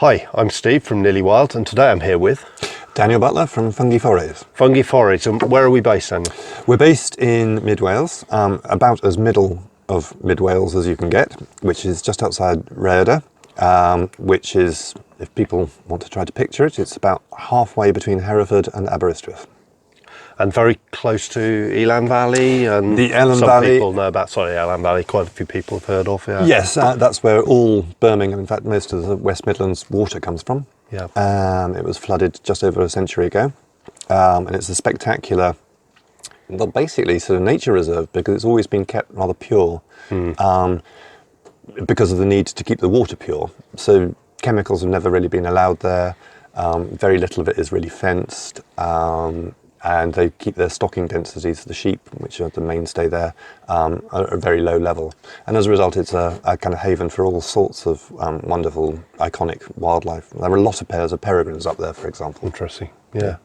Hi, I'm Steve from Nearly Wild, and today I'm here with Daniel Butler from Fungi Forays. Fungi Forays. And where are we based, Daniel? We're based in mid Wales, about as middle of mid Wales as you can get, which is just outside Rhayader, which is, if people want to try to picture it, it's about halfway between Hereford and Aberystwyth. And very close to Elan Valley, and The Elan some Valley. people know about Elan Valley. Quite a few people have heard of it. Yes, that's where all Birmingham, in fact, most of the West Midlands water comes from. Yeah. It was flooded just over a century ago, and it's a spectacular, well, basically sort of nature reserve because it's always been kept rather pure, because of the need to keep the water pure. So chemicals have never really been allowed there. Very little of it is really fenced. And they keep their stocking densities, the sheep, which are the mainstay there, at a very low level. And as a result, it's a kind of haven for all sorts of wonderful, iconic wildlife. There are a lot of pairs of peregrines up there, for example. Interesting. Yeah.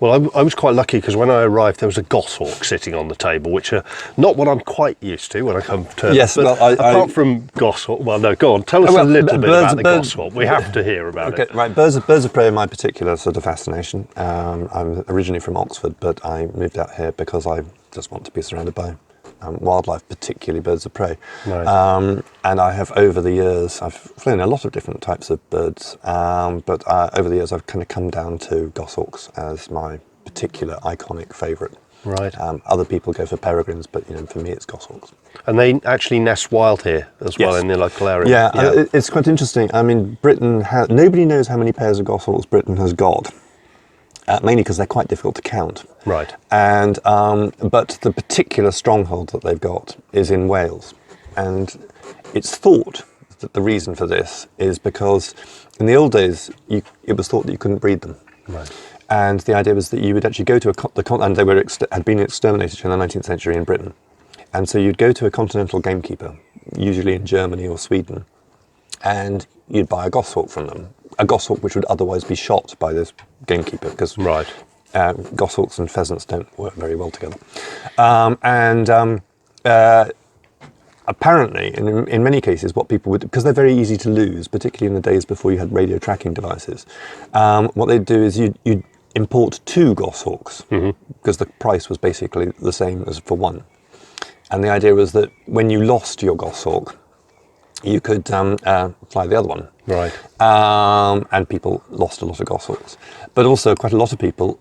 Well, I was quite lucky because when I arrived, there was a goshawk sitting on the table, which are not what I'm quite used to when I come to. Yes, but well, apart from goshawk, well, no, go on, tell us a little bit about the goshawk. We have to hear about it. Right, birds of prey are my particular sort of fascination. I'm originally from Oxford, but I moved out here because I just want to be surrounded by wildlife, particularly birds of prey. Right. And I have, over the years, I've flown a lot of different types of birds, but over the years I've kind of come down to goshawks as my particular iconic favourite. Right. Other people go for peregrines, but for me it's goshawks. And they actually nest wild here as well. Yes. In the local area. Yeah. It's quite interesting. I mean, nobody knows how many pairs of goshawks Britain has got. Mainly because they're quite difficult to count. Right. And but the particular stronghold that they've got is in Wales, and it's thought that the reason for this is because in the old days it was thought that you couldn't breed them. Right. And the idea was that you would actually go to and they had been exterminated in the 19th century in Britain, and so you'd go to a continental gamekeeper, usually in Germany or Sweden, and you'd buy a goshawk from them. A goshawk which would otherwise be shot by this gamekeeper because goshawks and pheasants don't work very well together. Apparently, in many cases, what people would, because they're very easy to lose, particularly in the days before you had radio tracking devices, what they'd do is you'd import two goshawks because the price was basically the same as for one. And the idea was that when you lost your goshawk, you could fly the other one. Right. And people lost a lot of goshawks. But also quite a lot of people,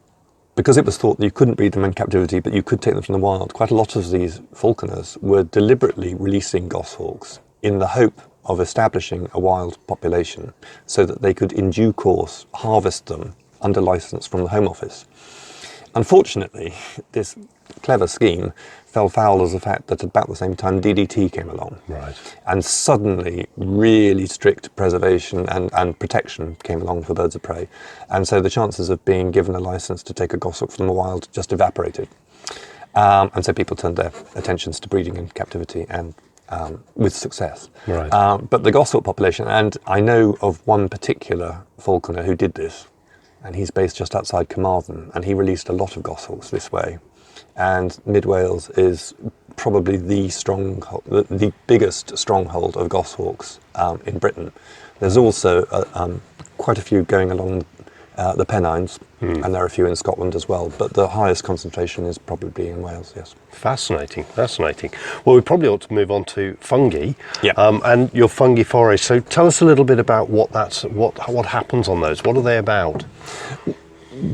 because it was thought that you couldn't breed them in captivity, but you could take them from the wild, quite a lot of these falconers were deliberately releasing goshawks in the hope of establishing a wild population so that they could in due course harvest them under license from the Home Office. Unfortunately, this clever scheme fell foul of the fact that at about the same time DDT came along. Right. And suddenly really strict preservation and protection came along for birds of prey. And so the chances of being given a license to take a goshawk from the wild just evaporated. And so people turned their attentions to breeding in captivity, and with success. Right. But the goshawk population, and I know of one particular falconer who did this, and he's based just outside Carmarthen, and he released a lot of goshawks this way. And Mid Wales is probably the biggest stronghold of goshawks in Britain. There's also quite a few going along the Pennines, and there are a few in Scotland as well, but the highest concentration is probably in Wales, yes. Fascinating. Well, we probably ought to move on to fungi, Yeah. and your fungi forays. So tell us a little bit about what happens on those. What are they about?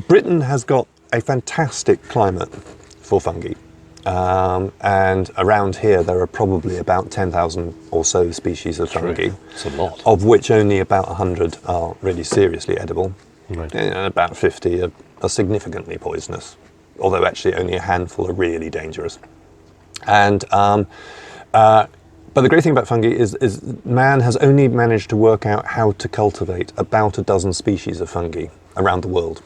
Britain has got a fantastic climate for fungi, and around here there are probably about 10,000 or so species of fungi. It's a lot. Of which only about 100 are really seriously edible. Right. And about 50 are significantly poisonous, although actually only a handful are really dangerous. And but the great thing about fungi is man has only managed to work out how to cultivate about a dozen species of fungi around the world.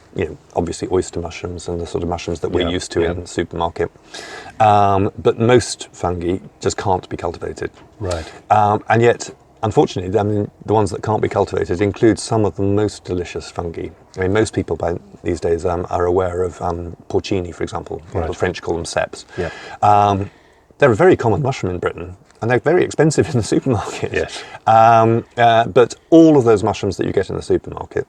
Obviously oyster mushrooms and the sort of mushrooms that we're used to in the supermarket. But most fungi just can't be cultivated. Right. And yet, unfortunately, the ones that can't be cultivated include some of the most delicious fungi. Most people by these days are aware of porcini, for example. Right. The French call them ceps. Yeah. They're a very common mushroom in Britain, and they're very expensive in the supermarket. Yes. But all of those mushrooms that you get in the supermarket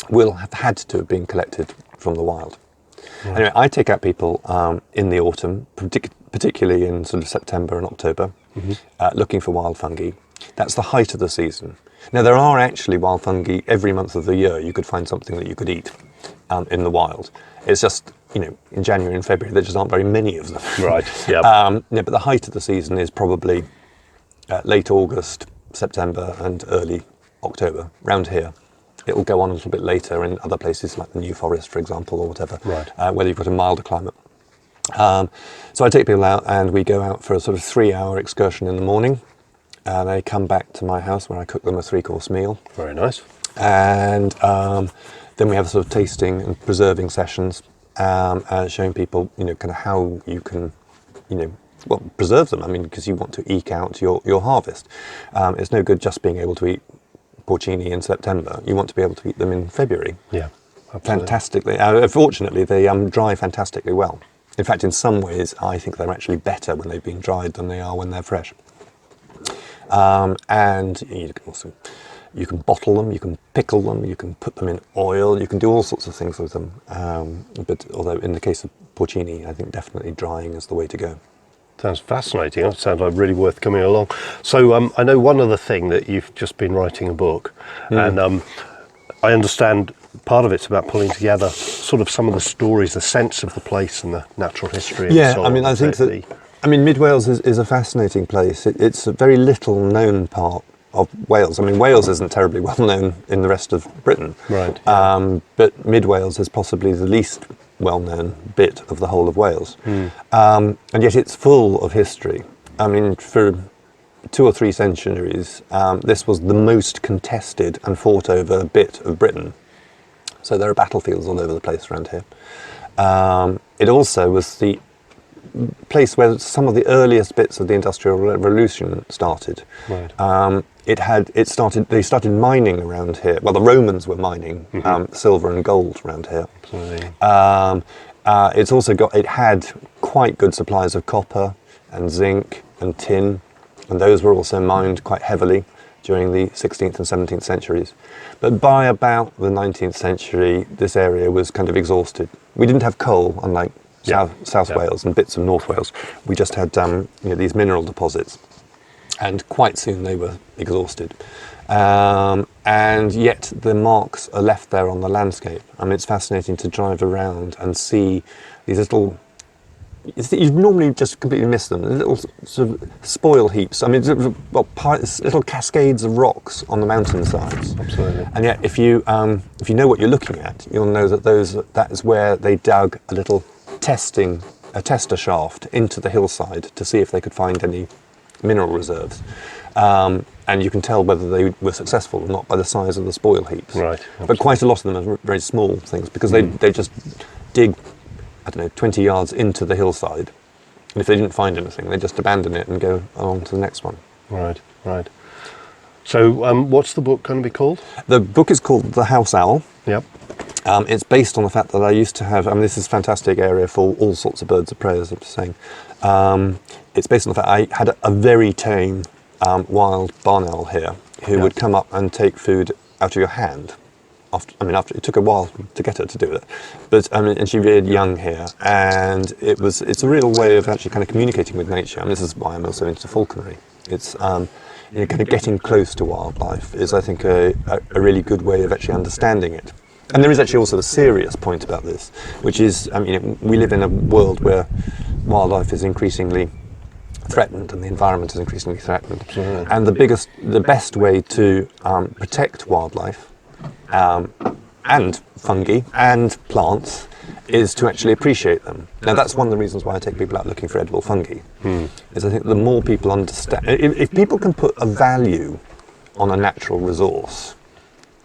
will have had to have been collected from the wild. Right. Anyway, I take out people in the autumn, particularly in sort of September and October, looking for wild fungi. That's the height of the season. Now, there are actually wild fungi every month of the year. You could find something that you could eat in the wild. It's just, in January and February, there just aren't very many of them. Right, yeah. But the height of the season is probably late August, September and early October, round here. It will go on a little bit later in other places like the New Forest, for example, or whatever, right. where you've got a milder climate. So I take people out and we go out for a sort of 3-hour excursion in the morning. They come back to my house where I cook them a 3-course meal. Very nice. And then we have sort of tasting and preserving sessions, showing people, kind of how you can, preserve them. I mean, because you want to eke out your harvest. It's no good just being able to eat porcini in September. You want to be able to eat them in February. Yeah, absolutely. Fantastically. Fortunately, they dry fantastically well. In fact, in some ways, I think they're actually better when they've been dried than they are when they're fresh. And you can bottle them, you can pickle them, you can put them in oil, you can do all sorts of things with them. But although in the case of porcini, I think definitely drying is the way to go. Sounds fascinating. That sounds like really worth coming along. So I know one other thing that you've just been writing a book, and I understand part of it's about pulling together sort of some of the stories, the sense of the place and the natural history. And so on. I mean, I think that Mid Wales is a fascinating place. It's a very little known part of Wales. I mean, Wales isn't terribly well known in the rest of Britain, right? But Mid Wales is possibly the least well-known bit of the whole of Wales, and yet it's full of history. I mean, for 2 or 3 centuries, this was the most contested and fought over bit of Britain. So there are battlefields all over the place around here. It also was the place where some of the earliest bits of the Industrial Revolution started. Right. They started mining around here. Well, the Romans were mining silver and gold around here. Absolutely. It had quite good supplies of copper and zinc and tin, and those were also mined quite heavily during the 16th and 17th centuries. But by about the 19th century, this area was kind of exhausted. We didn't have coal, unlike South Wales and bits of North Wales. We just had these mineral deposits, and quite soon they were exhausted. And yet the marks are left there on the landscape. I mean, it's fascinating to drive around and see these little, you normally just completely miss them, little sort of spoil heaps. I mean, little cascades of rocks on the mountainsides. Absolutely. And yet if you know what you're looking at, you'll know that that is where they dug a little tester shaft into the hillside to see if they could find any mineral reserves. And you can tell whether they were successful or not by the size of the spoil heaps. Right. But quite a lot of them are very small things, because they just dig, 20 yards into the hillside. And if they didn't find anything, they just abandon it and go along to the next one. Right. So what's the book going to be called? The book is called The House Owl. Yep. It's based on the fact that I used to have, this is a fantastic area for all sorts of birds of prey, as I'm saying. It's based on the fact I had a very tame wild barn owl here who would come up and take food out of your hand. After it took a while to get her to do it, but and she reared young here, and it's a real way of actually kind of communicating with nature. And this is why I'm also into falconry. It's kind of getting close to wildlife is, I think, a really good way of actually understanding it. And there is actually also a serious point about this, which is, we live in a world where wildlife is increasingly threatened and the environment is increasingly threatened. Mm-hmm. And the best way to protect wildlife and fungi and plants is to actually appreciate them. Now, that's one of the reasons why I take people out looking for edible fungi. Is I think the more people understand, if people can put a value on a natural resource,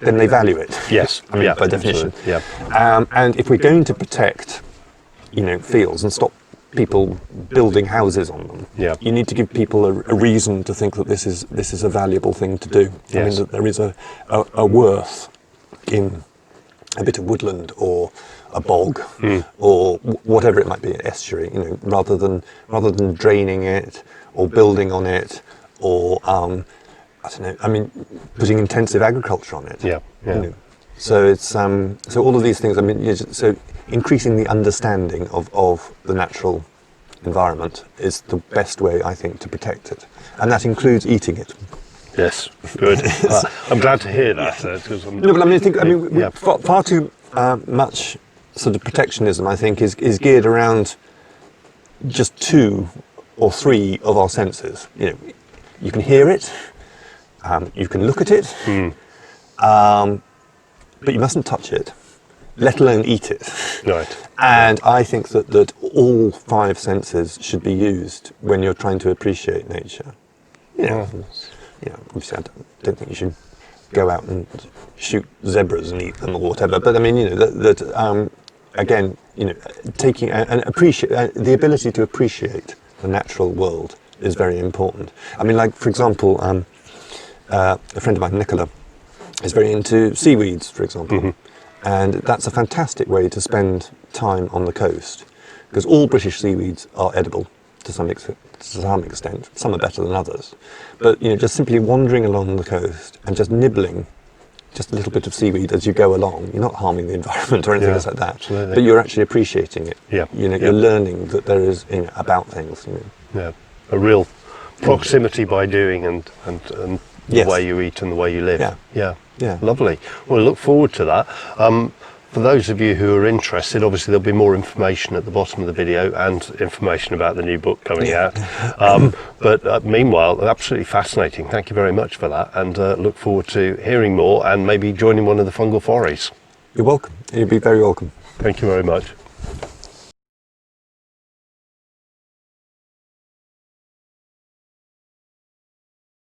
then they value it. Yes, by definition. Yeah. And if we're going to protect, fields and stop people building houses on them, you need to give people a reason to think that this is a valuable thing to do. Yes. I mean, that there is a worth in a bit of woodland or a bog or whatever it might be, an estuary, you know, rather than draining it or building on it or I don't know. I mean, putting intensive agriculture on it. Yeah. You know. So it's so all of these things. I mean, so increasing the understanding of the natural environment is the best way, I think, to protect it, and that includes eating it. Yes, good. I'm glad to hear that. No, but I mean, far too much sort of protectionism, I think, is geared around just 2 or 3 of our senses. You know, you can hear it, you can look at it, but you mustn't touch it, let alone eat it. Right. And I think that all 5 senses should be used when you're trying to appreciate nature. You know, obviously I don't think you should go out and shoot zebras and eat them or whatever. But I mean, you know, again, you know, taking and appreciate the ability to appreciate the natural world is very important. I mean, like for example, a friend of mine, Nicola, is very into seaweeds, for example, and that's a fantastic way to spend time on the coast because all British seaweeds are edible to some extent. Some are better than others, but you know, just simply wandering along the coast and just nibbling just a little bit of seaweed as you go along, you're not harming the environment or anything like that. Absolutely. But you're actually appreciating it. Yeah. You know, you're learning that there is, you know, about things. You know. Yeah. A real proximity by doing and the way you eat and the way you live. Yeah. Lovely. Well, I look forward to that. For those of you who are interested, obviously there'll be more information at the bottom of the video and information about the new book coming out. But meanwhile, absolutely fascinating. Thank you very much for that, and look forward to hearing more and maybe joining one of the Fungi Forays. You're welcome. You'd be very welcome. Thank you very much.